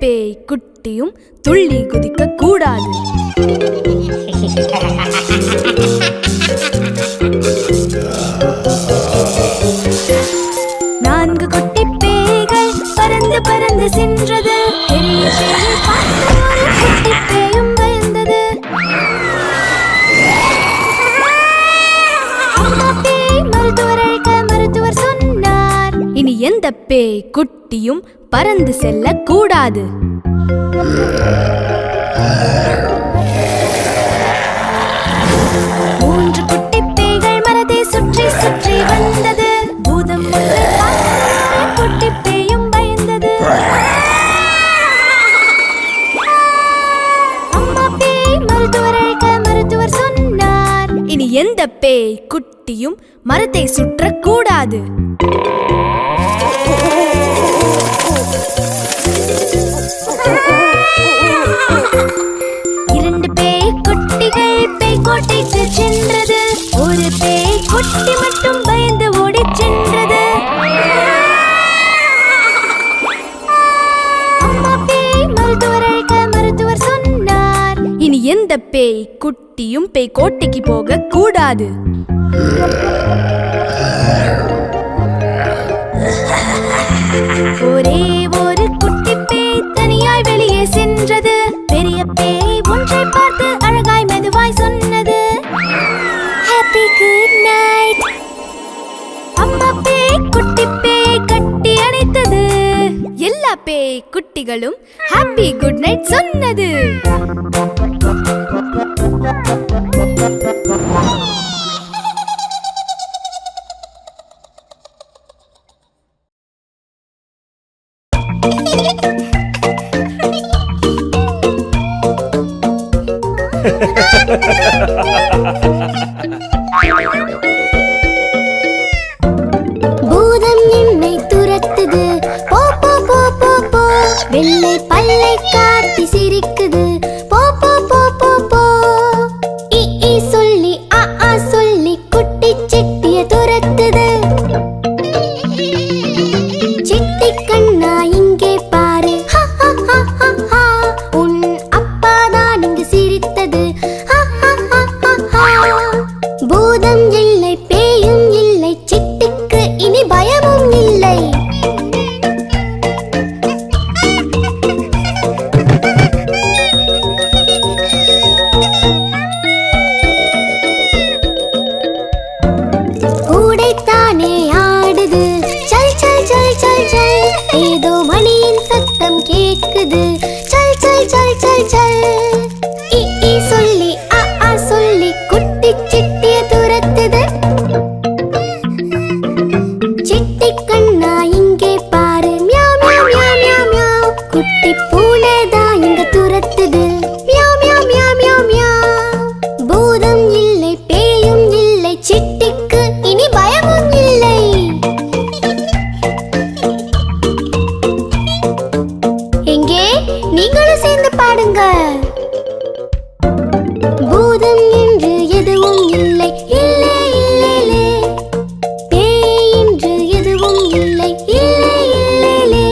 பேய் குட்டியும் துள்ளி குதிக்க கூடாது. நான்கு குட்டி பேய்கள் பறந்து பறந்து சென்றது. பெரிய பேயை பார்த்து ஒரு குட்டி பேயும் பயந்தது. அம்மா பேய் மருத்துவர் அழைக்க மருத்துவர் சொன்னார், இனி எந்த பேய் குட்டியும் பறந்து செல்ல கூடாது. மூன்று குட்டி பேய்கள் மரத்தை சுற்றி சுற்றி வந்தது. பூதம் ஒன்றை பார்த்து குட்டி பேயும் பயந்தது. அம்மா பேய் மருத்துவர் அழைக்க மருத்துவர் சொன்னார், இனி எந்த பேய் குட்டியும் மரத்தை சுற்றக்கூடாது. இரண்டு பேய் குட்டிகள் பேய் கோட்டைக்கு சென்றது. ஒரு பேய் குட்டி மட்டும் பயந்து ஓடி சென்றது. அம்மா பேய் மருத்துவர் அழைக்க மருத்துவர் சொன்னார், இனி எந்த பேய் குட்டியும் பேய் கோட்டைக்கு போக கூடாது. ஒரே ஒரு குட்டி பேய் தனியாய் வெளியே சென்றது. பெரிய பேய் ஒன்றை பார்த்து அழகாய் மெதுவாய் சொன்னது, ஹாப்பி குட் நைட். அம்மா பேய் குட்டி பேயை கட்டி அணைத்தது. எல்லா பேய் குட்டிகளும் ஹாப்பி குட் நைட் சொன்னது. பூதம் என்னை துரத்துது. போ போ போ போ போ. வெள்ளை பல்லை காட்டி சிரிக்குது. போ போ போ போ போ. இ இ சொல்லி அ ஆ சொல்லி குட்டி சிட்டிய துரத்துது. சிட்டி கண்ணா இங்கே பாரு. உன் அப்பா தான் இங்கு சிரித்தது. பூதம் இல்லை பேயும் இல்லை சிட்டிக்கு இனி பயமும் இல்லை. கூடைத்தானே ஆடுது. சல் சல் சல் சல் சல். ஏதோ மணியின் சத்தம் கேட்குது. சல் சல் சல் சல் சல். இ இ சொல்லி அ ஆ சொல்லி குட்டி சிட்டிய துரத்துது. சிட்டி கண்ணா இங்கே பாரு. மியாவ் மியாவ் மியாவ் மியாவ் மியாவ். குட்டி பூனை தான் இங்க துரத்துது. மியாவ் மியாவ் மியாவ் மியாவ் மியாவ். பூதம் இல்லை பேயும் இல்லை சிட்டிக்கு இனி பயமும் இல்லை. எங்கே நீங்களும் சேர்ந்து பாடுங்க. பூதம் என்று எதுவும் இல்லை. இல்லை இல்லை இல்லை. பேய் என்று எதுவும் இல்லை. இல்லை இல்லை இல்லை.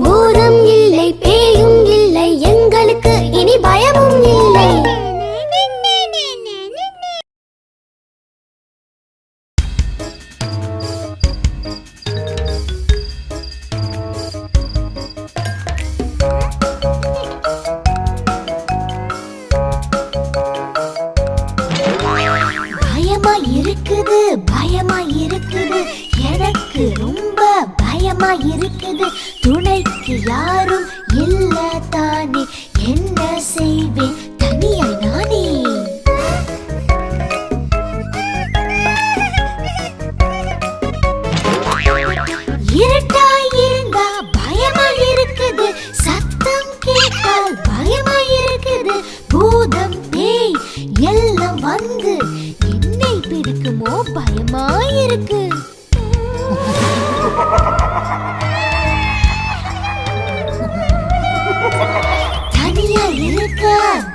பூதம் இல்லை பேயும் இல்லை எங்களுக்கு இனி பயமும் இல்லை. பயமா இருக்குது பயமா இருக்குது. எனக்கு ரொம்ப பயமா இருக்குது. துணைக்கு யாரும் இல்ல தானே. என்ன செய்வேன் தனியாய் நானே. இருட்டாய் இருந்தா பயமா இருக்குது. சத்தம் கேட்டால் பயமா இருக்குது. பூதம் பேய் எல்லாம் வந்து என்னை பிடிக்குமோ பயமா இருக்கு. தனியா இருக்க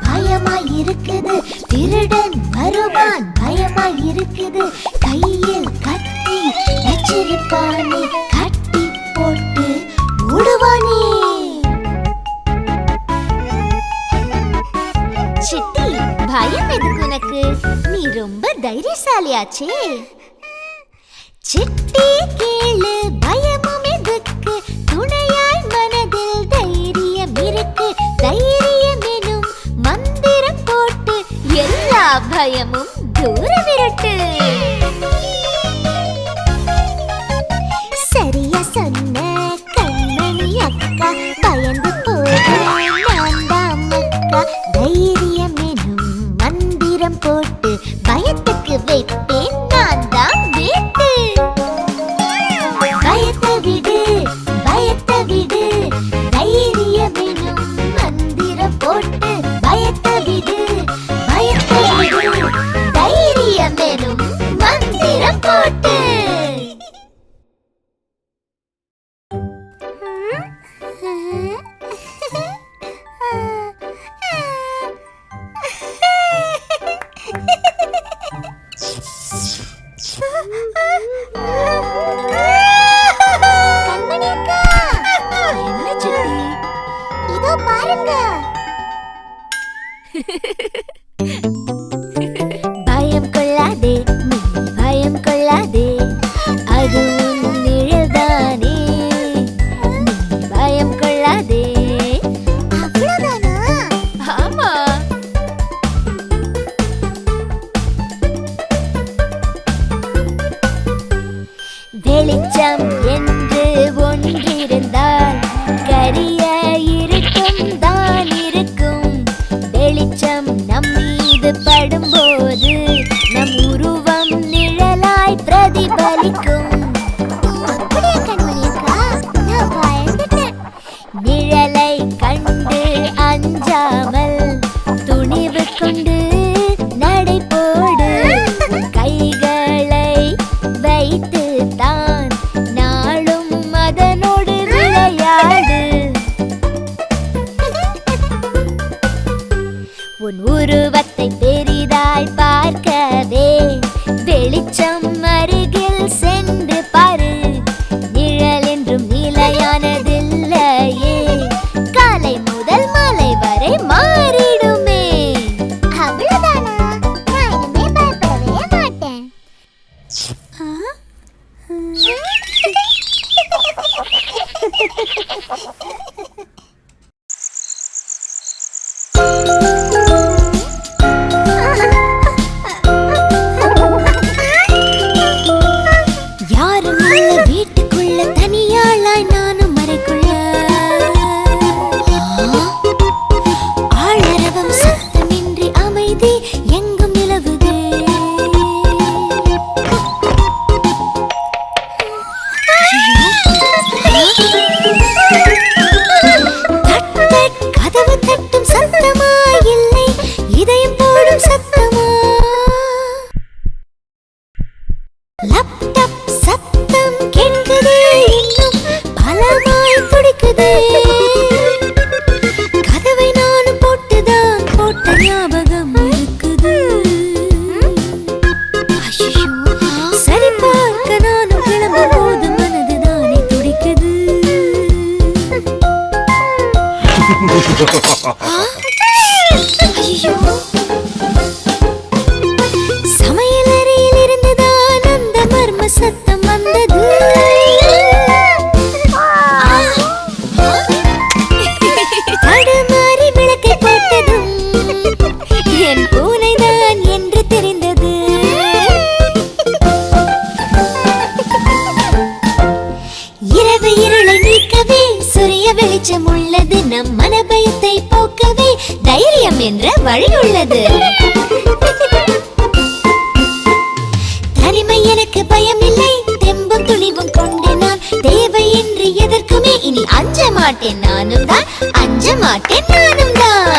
பயமா இருக்குது. திருடன் வருவான் பயமா இருக்குது. கையில் கத்தி வச்சிருப்பானே கட்டி போட்டு ஓடுவானே. சிட்டி, பயம் எதுக்கு உனக்கு? நீ ரொம்ப தைரியசாலியாச்சே. சிட்டி கேளு, பயமும் எதுக்கு? துணையாய் மனதில் தைரியம் இருக்கு. தைரியம் எனும் மந்திரம் போட்டு எல்லா பயமும் தூர விரட்டு. சரியா சொன்ன கண்மணி அக்கா, பயந்து போதும் அக்கா. தைரியம் எனும் மந்திரம் போட்டு பயத்துக்கு வைப்பேன் நான் தான் வேட்டு. பயத்தை விடு, பயத்தை விடு, தைரியம் எனும் மந்திரம் போட்டு பயத்தை விடு, பயத்தை விடு, தைரியம் எனும் மந்திரம் போட்டு. இதோ பாருங்க. பயம் கொள்ளாதே, பயம் கொள்ளாதே, அது உன் நிழல்தானே. பயம் கொள்ளாதே. அவ்வளவுதானா? ஆமா. வெளிச்சம் என்று ஒன்றிருந்தால் கரிய இருட்டும் தான் இருக்கும். வெளிச்சம் நம் மீது படும்போது நம் உருவம் நிழலாய் பிரதிபலிக்கும். நிழலை கண்டு அஞ்சாமல் துணிவு கொண்டு நடை போடு. கைகளை வைத்து தான் நாளும் அதனோடு விளையாடு. உன் உருவத்தை பெரிதாய் பார்க்கவே வெளிச்சம் அருகில் சென்று பாரு. நிழல் என்றும் நிலையானதில்லையே, காலை முதல் மாலை வரை மாறிடுமே. அவ்வளவுதானா? நான் இனிமே பயப்படவே மாட்டேன். யாரும் இல்ல வீட்டுக்குள்ள, தனியாளாய் நானும் மறைக்குள்ள. ஆளரவம் சத்தமின்றி அமைதி எங்கும் நிலவுதே. கதவு தட்டும் சத்தமா இல்லை, இதயம் போடும் சத்தமா? லேப்டாப் சத்தம் கேட்குதே, இன்னும் பலமாய் துடிக்குதே. கதவை நானும் போட்டுதான் போட்ட ஞாபகம் இருக்குது. சரி பார்க்க நானும் கிளம்பும் போது மனது தானே துடிக்குது. சமையலறையில் இருந்துதான் அந்த மர்ம சத்தம் வந்தது. தடுமாறி விளக்கை போட்டதும் என் பூனைதான் என்று தெரிந்தது. இரவு இருளை நீக்கவே சூரிய வெளிச்சம் உள்ளது. நம் மனபயத்தை போக்கவே தைரியம் என்ற வழி உள்ளது. தனிமை எனக்கு பயம் இல்லை, தெம்பும் துணிவும் கொண்டு நான் தேவையின்றி எதற்குமே இனி அஞ்ச மாட்டேன். நானும் தான் அஞ்ச மாட்டேன், நானும் தான்.